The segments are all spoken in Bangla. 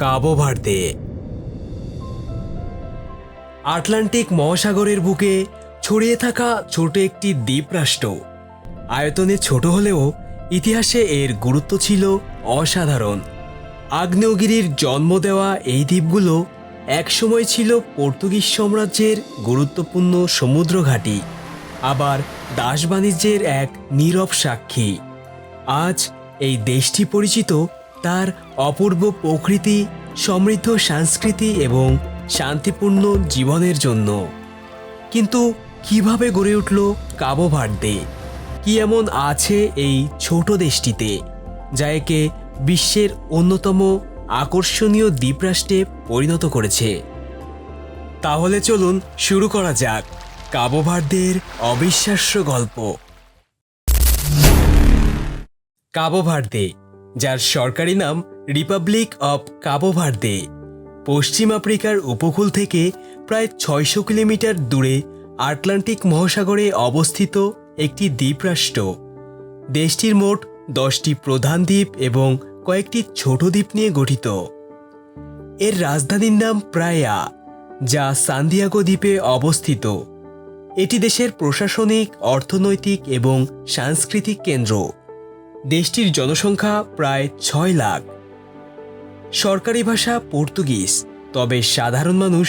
কাবো ভার্দে। আটলান্টিক মহাসাগরের বুকে ছড়িয়ে থাকা ছোট একটি দ্বীপরাষ্ট্র। আয়তনে ছোট হলেও ইতিহাসে এর গুরুত্ব ছিল অসাধারণ। আগ্নেয়গিরির জন্ম দেওয়া এই দ্বীপগুলো একসময় ছিল পর্তুগিজ সাম্রাজ্যের গুরুত্বপূর্ণ সমুদ্র ঘাঁটি, আবার দাস বাণিজ্যের এক নীরব সাক্ষী। আজ এই দেশটি পরিচিত তার অপূর্ব প্রকৃতি, সমৃদ্ধ সংস্কৃতি এবং শান্তিপূর্ণ জীবনের জন্য। কিন্তু কিভাবে গড়ে উঠল কাবো ভার্দে? কি এমন আছে এই ছোট দেশটিতে যা একে বিশ্বের অন্যতম আকর্ষণীয় দ্বীপরাষ্ট্রে পরিণত করেছে? তাহলে চলুন শুরু করা যাক কাবো ভার্দের অবিশ্বাস্য গল্প। কাবো ভার্দে, যার সরকারি নাম রিপাবলিক অব কাবো ভার্দে, পশ্চিম আফ্রিকার উপকূল থেকে প্রায় ৬০০ কিলোমিটার দূরে আটলান্টিক মহাসাগরে অবস্থিত একটি দ্বীপরাষ্ট্র। দেশটির মোট ১০টি প্রধান দ্বীপ এবং কয়েকটি ছোট দ্বীপ নিয়ে গঠিত। এর রাজধানীর নাম প্রায়া, যা সান্তিয়াগো দ্বীপে অবস্থিত। এটি দেশের প্রশাসনিক, অর্থনৈতিক এবং সাংস্কৃতিক কেন্দ্র। দেশটির জনসংখ্যা প্রায় ৬ লাখ। সরকারি ভাষা পর্তুগিজ, তবে সাধারণ মানুষ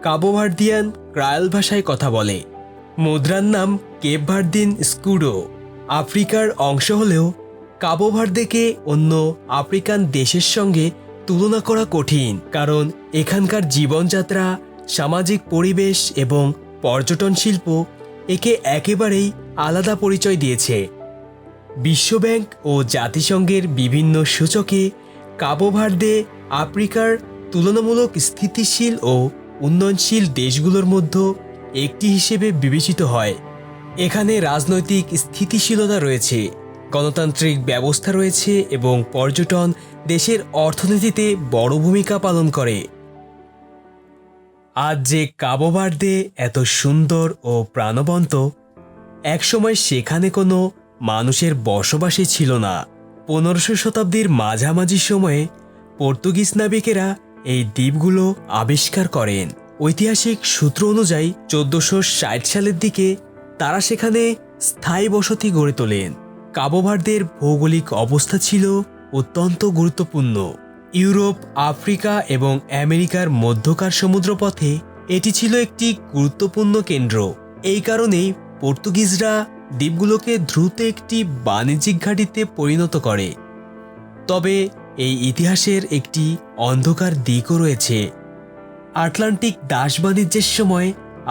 কাবো ভার্দিয়ান ক্রায়োল ভাষায় কথা বলে। মুদ্রার নাম কেপ ভার্দিন স্কুডো। আফ্রিকার অংশ হলেও কাবো ভার্দেকে অন্য আফ্রিকান দেশের সঙ্গে তুলনা করা কঠিন, কারণ এখানকার জীবনযাত্রা, সামাজিক পরিবেশ এবং পর্যটন শিল্প একে একেবারেই আলাদা পরিচয় দিয়েছে। বিশ্বব্যাংক ও জাতিসংঘের বিভিন্ন সূচকে কাবো ভার্দে আফ্রিকার তুলনামূলক স্থিতিশীল ও উন্নয়নশীল দেশগুলোর মধ্যে একটি হিসেবে বিবেচিত হয়। এখানে রাজনৈতিক স্থিতিশীলতা রয়েছে, গণতান্ত্রিক ব্যবস্থা রয়েছে এবং পর্যটন দেশের অর্থনীতিতে বড় ভূমিকা পালন করে। আজ যে কাবো ভার্দে এত সুন্দর ও প্রাণবন্ত, একসময় সেখানে কোনো মানুষের বসবাসই ছিল না। ১৫শ শতাব্দীর মাঝামাঝি সময়ে পর্তুগিজ নাবিকেরা এই দ্বীপগুলো আবিষ্কার করেন। ঐতিহাসিক সূত্র অনুযায়ী ১৪৬০ সালের দিকে তারা সেখানে স্থায়ী বসতি গড়ে তোলেন। কাবো ভার্দের ভৌগোলিক অবস্থা ছিল অত্যন্ত গুরুত্বপূর্ণ। ইউরোপ, আফ্রিকা এবং আমেরিকার মধ্যকার সমুদ্রপথে এটি ছিল একটি গুরুত্বপূর্ণ কেন্দ্র। এই কারণেই পর্তুগিজরা দ্বীপগুলোকে দ্রুত একটি বাণিজ্যিক ঘাঁটিতে পরিণত করে। তবে এই ইতিহাসের একটি অন্ধকার দিকও রয়েছে। আটলান্টিক দাস বাণিজ্যের সময়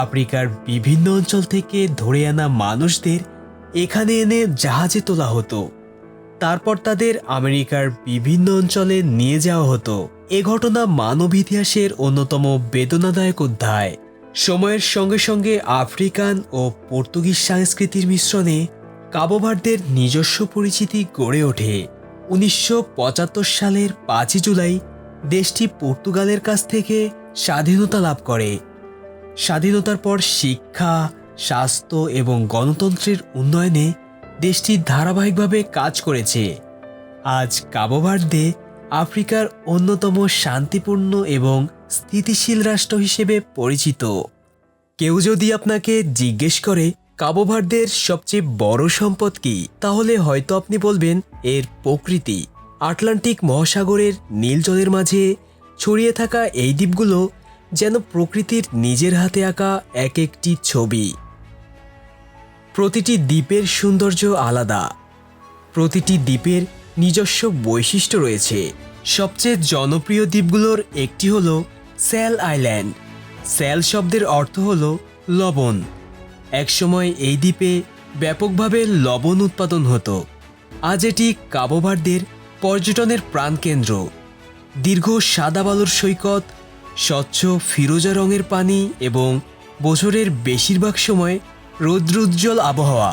আফ্রিকার বিভিন্ন অঞ্চল থেকে ধরে আনা মানুষদের এখানে এনে জাহাজে তোলা হতো। তারপর তাদের আমেরিকার বিভিন্ন অঞ্চলে নিয়ে যাওয়া হতো। এ ঘটনা মানব ইতিহাসের অন্যতম বেদনাদায়ক অধ্যায়। সময়ের সঙ্গে সঙ্গে আফ্রিকান ও পর্তুগিজ সংস্কৃতির মিশ্রণে কাবো ভার্দের নিজস্ব পরিচিতি গড়ে ওঠে। ১৯৭৫ সালের ৫ই জুলাই দেশটি পর্তুগালের কাছ থেকে স্বাধীনতা লাভ করে। স্বাধীনতার পর শিক্ষা, স্বাস্থ্য এবং গণতন্ত্রের উন্নয়নে দেশটি ধারাবাহিকভাবে কাজ করেছে। আজ কাবো ভার্দে আফ্রিকার অন্যতম শান্তিপূর্ণ এবং স্থিতিশীল রাষ্ট্র হিসেবে পরিচিত। কেউ যদি আপনাকে জিজ্ঞেস করে কাবো ভার্দের সবচেয়ে বড় সম্পদ কি, তাহলে হয়তো আপনি বলবেন এর প্রকৃতি। আটলান্টিক মহাসাগরের নীল জলের মাঝে ছড়িয়ে থাকা এই দ্বীপগুলো যেন প্রকৃতির নিজের হাতে আঁকা এক একটি ছবি। প্রতিটি দ্বীপের সৌন্দর্য আলাদা, প্রতিটি দ্বীপের নিজস্ব বৈশিষ্ট্য রয়েছে। সবচেয়ে জনপ্রিয় দ্বীপগুলোর একটি হল স্যাল আইল্যান্ড। স্যাল শব্দের অর্থ হল লবণ। একসময় এই দ্বীপে ব্যাপকভাবে লবণ উৎপাদন হতো। আজ এটি কাবো ভার্দের পর্যটনের প্রাণকেন্দ্র। দীর্ঘ সাদা বালুর সৈকত, স্বচ্ছ ফিরোজা রঙের পানি এবং বছরের বেশিরভাগ সময় রৌদ্রোজ্জ্বল আবহাওয়া,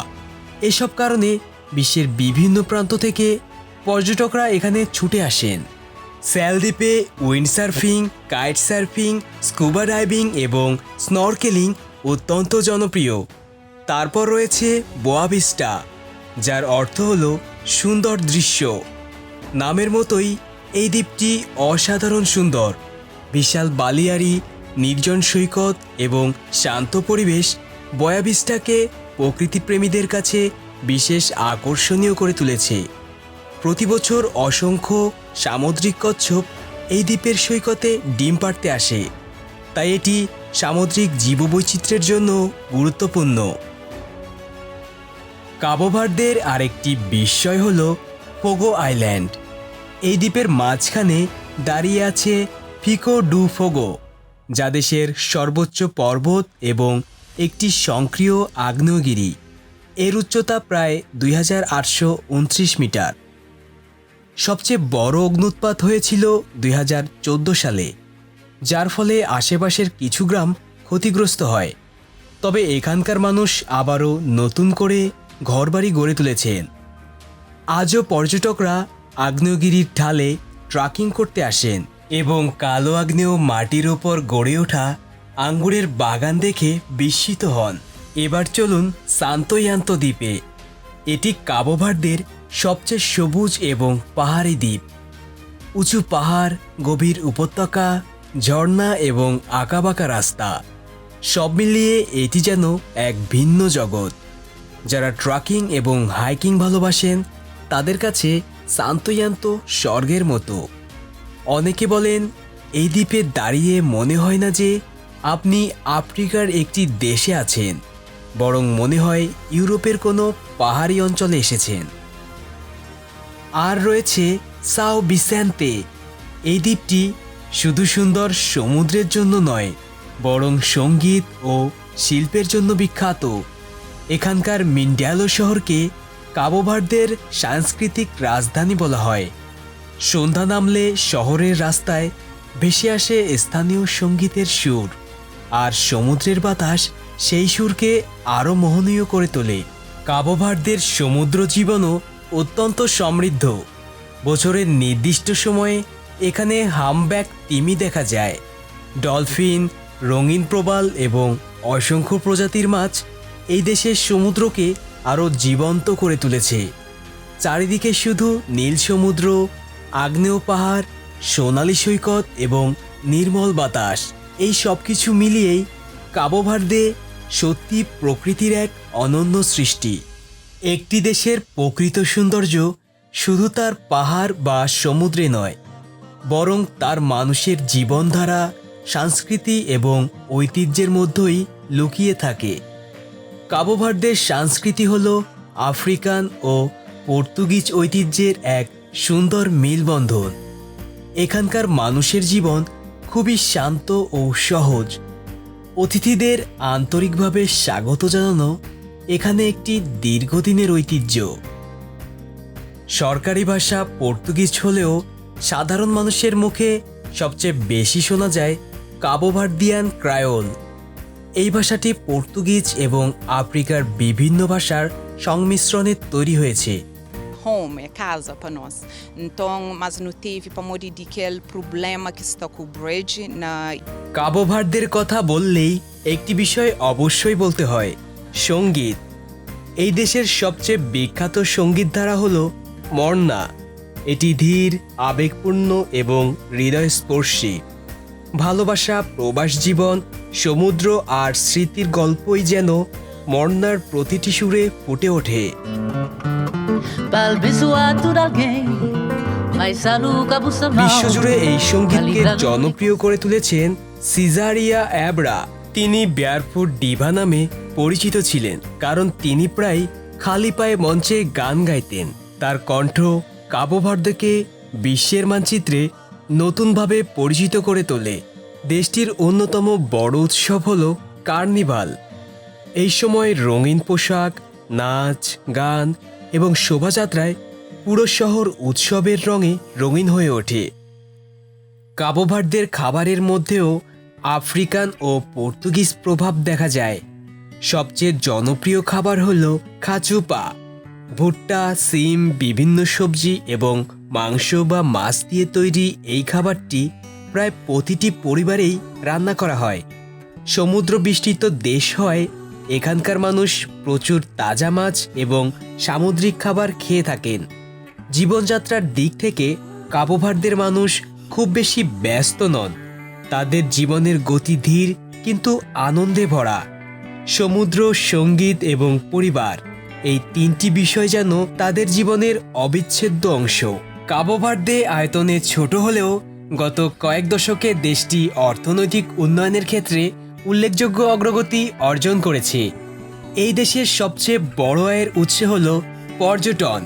এসব কারণে বিশ্বের বিভিন্ন প্রান্ত থেকে পর্যটকরা এখানে ছুটে আসেন। স্যাল দ্বীপে windsurfing, kite surfing, scuba diving এবং স্নরকেলিং অত্যন্ত জনপ্রিয়। তারপর রয়েছে বোয়া ভিস্টা, যার অর্থ হল সুন্দর দৃশ্য। নামের মতোই এই দ্বীপটি অসাধারণ সুন্দর। বিশাল বালিয়াড়ি, নির্জন সৈকত এবং শান্ত পরিবেশ বয়াবিস্টাকে প্রকৃতিপ্রেমীদের কাছে বিশেষ আকর্ষণীয় করে তুলেছে। প্রতি বছর অসংখ্য সামুদ্রিক কচ্ছপ এই দ্বীপের সৈকতে ডিম পাড়তে আসে, তাই এটি সামুদ্রিক জীববৈচিত্র্যের জন্য গুরুত্বপূর্ণ। কাবো ভার্দের আরেকটি বিস্ময় হল ফোগো আইল্যান্ড। এই দ্বীপের মাঝখানে দাঁড়িয়ে আছে ফিকো ডু ফোগো, যা দেশের সর্বোচ্চ পর্বত এবং একটি সক্রিয় আগ্নেয়গিরি। এর উচ্চতা প্রায় 2829 মিটার। সবচেয়ে বড় অগ্ন্যুৎপাত হয়েছিল 2014 সালে, যার ফলে আশেপাশের কিছু গ্রাম ক্ষতিগ্রস্ত হয়। তবে এখানকার মানুষ আবারও নতুন করে ঘরবাড়ি গড়ে তুলেছেন। আজও পর্যটকরা আগ্নেয়গিরির ঢালে ট্রাকিং করতে আসেন এবং কালো আগ্নেয় মাটির ওপর গড়ে ওঠা আঙ্গুরের বাগান দেখে বিস্মিত হন। এবার চলুন সান্তোয়ান্তো দ্বীপে। এটি কাবো ভার্দের সবচেয়ে সবুজ এবং পাহাড়ি দ্বীপ। উঁচু পাহাড়, গভীর উপত্যকা, ঝর্ণা এবং আঁকাবাঁকা রাস্তা, সব মিলিয়ে এটি যেন এক ভিন্ন জগৎ। যারা ট্রাকিং এবং হাইকিং ভালোবাসেন তাদের কাছে সান্তোয়ান্তো স্বর্গের মতো। অনেকে বলেন এই দ্বীপে দাঁড়িয়ে মনে হয় না যে আপনি আফ্রিকার একটি দেশে আছেন, বরং মনে হয় ইউরোপের কোনো পাহাড়ি অঞ্চলে এসেছেন। আর রয়েছে সাও ভিসেন্তে। এই দ্বীপটি শুধু সুন্দর সমুদ্রের জন্য নয়, বরং সঙ্গীত ও শিল্পের জন্য বিখ্যাত। এখানকার মিন্ডালো শহরকে কাবো ভার্দের সাংস্কৃতিক রাজধানী বলা হয়। সন্ধ্যা নামলে শহরের রাস্তায় ভেসে আসে স্থানীয় সঙ্গীতের সুর, আর সমুদ্রের বাতাস সেই সুরকে আরও মোহনীয় করে তোলে। কাবো ভার্দের সমুদ্র জীবনও অত্যন্ত সমৃদ্ধ। বছরের নির্দিষ্ট সময়ে এখানে হামব্যাক তিমি দেখা যায়। ডলফিন, রঙিন প্রবাল এবং অসংখ্য প্রজাতির মাছ এই দেশের সমুদ্রকে আরও জীবন্ত করে তুলেছে। চারিদিকে শুধু নীল সমুদ্র, আগ্নেয় পাহাড়, সোনালী সৈকত এবং নির্মল বাতাস। এই সব কিছু মিলিয়েই কাবো ভার্দে সত্যি প্রকৃতির এক অনন্য সৃষ্টি। একটি দেশের প্রকৃত সৌন্দর্য শুধু তার পাহাড় বা সমুদ্রে নয়, বরং তার মানুষের জীবনধারা, সংস্কৃতি এবং ঐতিহ্যের মধ্যেই লুকিয়ে থাকে। কাবো ভার্দের সংস্কৃতি হল আফ্রিকান ও পর্তুগিজ ঐতিহ্যের এক সুন্দর মেলবন্ধন। এখানকার মানুষের জীবন খুবই শান্ত ও সহজ। অতিথিদের আন্তরিকভাবে স্বাগত জানানো এখানে একটি দীর্ঘদিনের ঐতিহ্য। সরকারি ভাষা পর্তুগিজ হলেও সাধারণ মানুষের মুখে সবচেয়ে বেশি শোনা যায় কাবো ভার্দিয়ান ক্রায়োল। এই ভাষাটি পর্তুগিজ এবং আফ্রিকার বিভিন্ন ভাষার সংমিশ্রণে তৈরি হয়েছে। Home é casa para nós. Então, mas não teve para morrer daquele problema que está com o bridge na. কাবো ভার্দের কথা বললেই একটি বিষয় অবশ্যই বলতে হয়, সঙ্গীত। এই দেশের সবচেয়ে বিখ্যাত সঙ্গীত ধারা হলো মর্না। এটি ধীর, আবেগপূর্ণ এবং হৃদয়স্পর্শী। ভালোবাসা, প্রবাস জীবন, সমুদ্র আর স্মৃতির গল্পই যেন মর্নার প্রতিটি সুরে ফুটে ওঠে। বিশ্বজুড়ে এই সঙ্গীতকে জনপ্রিয় করে তুলেছেন সিজারিয়া অ্যাবরা। তিনি বেয়ারফুট ডিভা নামে পরিচিত ছিলেন, কারণ তিনি প্রায় খালি পায়ে মঞ্চে গান গাইতেন। তার কণ্ঠ কাবো ভার্দেকে বিশ্বের মানচিত্রে নতুনভাবে পরিচিত করে তোলে। দেশটির অন্যতম বড় উৎসব হল কার্নিভাল। এই সময় রঙিন পোশাক, নাচ, গান এবং শোভাযাত্রায় পুরো শহর উৎসবের রঙে রঙিন হয়ে ওঠে। কাবো ভার্দের খাবারের মধ্যেও আফ্রিকান ও পর্তুগিজ প্রভাব দেখা যায়। সবচেয়ে জনপ্রিয় খাবার হল খাচুপা। ভুট্টা, সিম, বিভিন্ন সবজি এবং মাংস বা মাছ দিয়ে তৈরি এই খাবারটি প্রায় প্রতিটি পরিবারেই রান্না করা হয়। সমুদ্র বেষ্টিত দেশ হয় এখানকার মানুষ প্রচুর তাজা মাছ এবং সামুদ্রিক খাবার খেয়ে থাকেন। জীবনযাত্রার দিক থেকে কাবো ভার্দের মানুষ খুব বেশি ব্যস্ত নন। তাদের জীবনের গতি ধীর কিন্তু আনন্দে ভরা। সমুদ্র, সঙ্গীত এবং পরিবার, এই তিনটি বিষয় যেন তাদের জীবনের অবিচ্ছেদ্য অংশ। কাবো ভার্দে আয়তনে ছোট হলেও গত কয়েক দশকে দেশটি অর্থনৈতিক উন্নয়নের ক্ষেত্রে উল্লেখযোগ্য অগ্রগতি অর্জন করেছে। এই দেশের সবচেয়ে বড় আয়ের উৎস হল পর্যটন।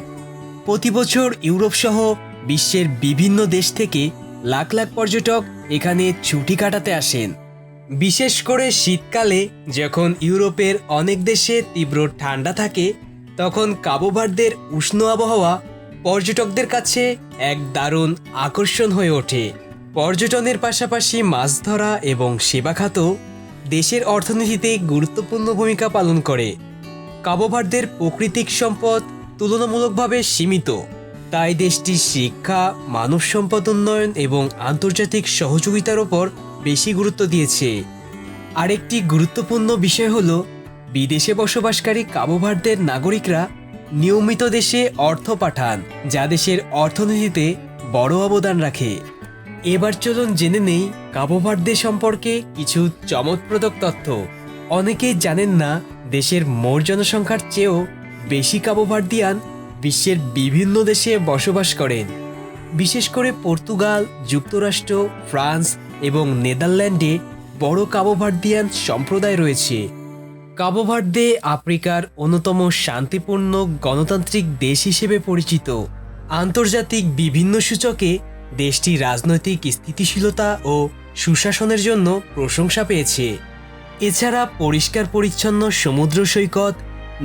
প্রতি বছর ইউরোপ সহ বিশ্বের বিভিন্ন দেশ থেকে লাখ লাখ পর্যটক এখানে ছুটি কাটাতে আসেন। বিশেষ করে শীতকালে যখন ইউরোপের অনেক দেশে তীব্র ঠান্ডা থাকে, তখন কাবো ভার্দের উষ্ণ আবহাওয়া পর্যটকদের কাছে এক দারুণ আকর্ষণ হয়ে ওঠে। পর্যটনের পাশাপাশি মাছ ধরা এবং সেবা খাত দেশের অর্থনীতিতে গুরুত্বপূর্ণ ভূমিকা পালন করে। কাবো ভার্দের প্রাকৃতিক সম্পদ তুলনামূলকভাবে সীমিত, তাই দেশটি শিক্ষা, মানব সম্পদ উন্নয়ন এবং আন্তর্জাতিক সহযোগিতার ওপর বেশি গুরুত্ব দিয়েছে। আরেকটি গুরুত্বপূর্ণ বিষয় হল বিদেশে বসবাসকারী কাবো ভার্দের নাগরিকরা নিয়মিত দেশে অর্থ পাঠান, যা দেশের অর্থনীতিতে বড় অবদান রাখে। এবার চলুন জেনে নেই কাবো ভার্দে সম্পর্কে কিছু চমকপ্রদ তথ্য। অনেকেই জানেন না, দেশের মোট জনসংখ্যার চেয়েও বেশি কাবো ভার্দিয়ান বিশ্বের বিভিন্ন দেশে বসবাস করেন। বিশেষ করে পর্তুগাল, যুক্তরাষ্ট্র, ফ্রান্স এবং নেদারল্যান্ডে বড় কাবো ভার্দিয়ান সম্প্রদায় রয়েছে। কাবো ভার্দে আফ্রিকার অন্যতম শান্তিপূর্ণ গণতান্ত্রিক দেশ হিসেবে পরিচিত। আন্তর্জাতিক বিভিন্ন সূচকে দেশটি রাজনৈতিক স্থিতিশীলতা ও সুশাসনের জন্য প্রশংসা পেয়েছে। এছাড়া পরিষ্কার পরিচ্ছন্ন সমুদ্র সৈকত,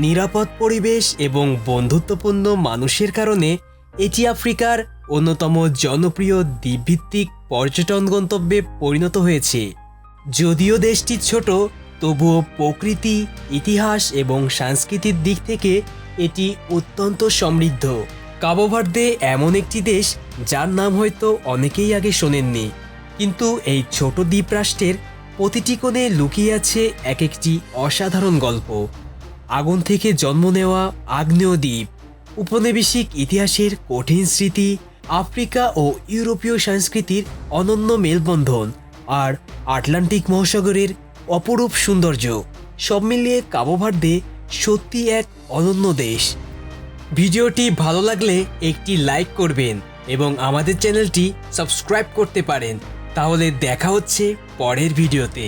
নিরাপদ পরিবেশ এবং বন্ধুত্বপূর্ণ মানুষের কারণে এটি আফ্রিকার অন্যতম জনপ্রিয় দ্বীপভিত্তিক পর্যটন গন্তব্যে পরিণত হয়েছে। যদিও দেশটি ছোট, তবুও প্রকৃতি, ইতিহাস এবং সংস্কৃতির দিক থেকে এটি অত্যন্ত সমৃদ্ধ। কাবো ভার্দে এমন একটি দেশ যার নাম হয়তো অনেকেই আগে শোনেননি, কিন্তু এই ছোট দ্বীপরাষ্ট্রের প্রতিটি কোণে লুকিয়ে আছে এক একটি অসাধারণ গল্প। আগুন থেকে জন্ম নেওয়া আগ্নেয় দ্বীপ, উপনিবেশিক ইতিহাসের কঠিন স্মৃতি, আফ্রিকা ও ইউরোপীয় সংস্কৃতির অনন্য মেলবন্ধন, আর আটলান্টিক মহাসাগরের অপরূপ সৌন্দর্য, সব মিলিয়ে কাবো ভার্দে সত্যি এক অনন্য দেশ। ভিডিওটি ভালো লাগলে একটি লাইক করবেন এবং আমাদের চ্যানেলটি সাবস্ক্রাইব করতে পারেন। তাহলে দেখা হচ্ছে পরের ভিডিওতে।